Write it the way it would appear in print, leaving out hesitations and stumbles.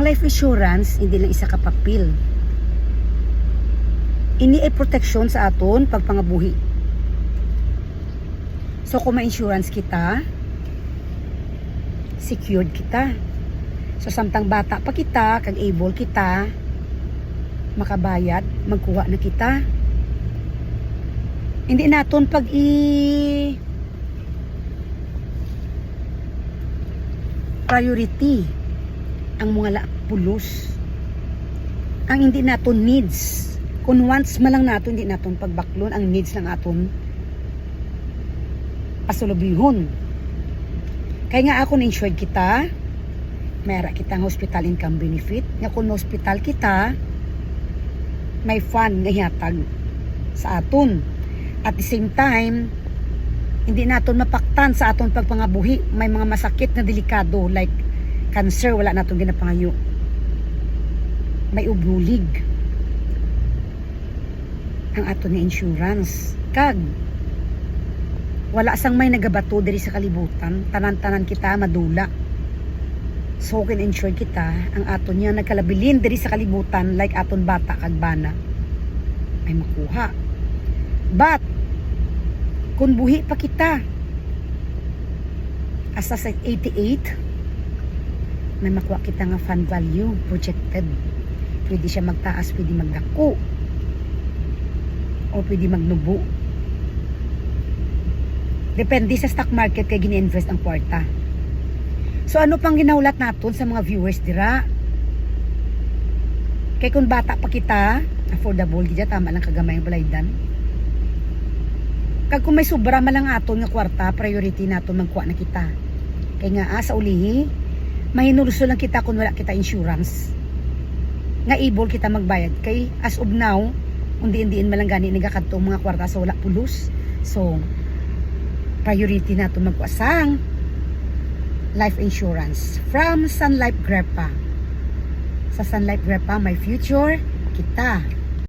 life insurance, hindi lang isa ka papel. Ini ay proteksyon sa aton pagpangabuhi. So kung may insurance kita, secured kita. So samtang bata pa kita, kag able kita makabayad, magkuha na kita. Hindi naton pag priority ang mga pulos. Ang hindi naton needs. Kung once malang naton, hindi naton pagbaklon ang needs ng aton pasulubihon. Kaya nga ako na-insured kita, mayroon kitang hospital income benefit. Nga kung hospital kita, may fund nga hihatag sa aton. At the same time, hindi naton mapaktan sa aton pagpangabuhi. May mga masakit na delikado like cancer, wala naton ginapangayo. May ublulig ang aton ni insurance. Kag wala sang may nagabato diri sa kalibutan, tanan-tanan kita madula. So kin insured kita, ang aton niya nagkalabilin diri sa kalibutan like aton bata kag bana ay makuha. But kung buhi pa kita asa sa 88, may makuha kita nga fund value projected. Pwede siya magtaas, pwede magdako, o pwede magnubo. Depende sa stock market kay gini-invest ang kwarta. So ano pang ginaulat naton sa mga viewers dira? Kay kung bata pa kita, affordable gid, tama lang kagamay ang balaydan. Kag kung may sobra malang aton nga kwarta, priority naton magkuha na kita. Kay nga sa ulihi, mahinulso lang kita kung wala kita insurance. Nga able kita magbayad kay as of now, undi-indiin malang gani nagakadto mga kwarta sa wala pulos. So priority naton magkuha sang life insurance from Sun Life Grepa. Sa Sun Life Grepa, my future kita.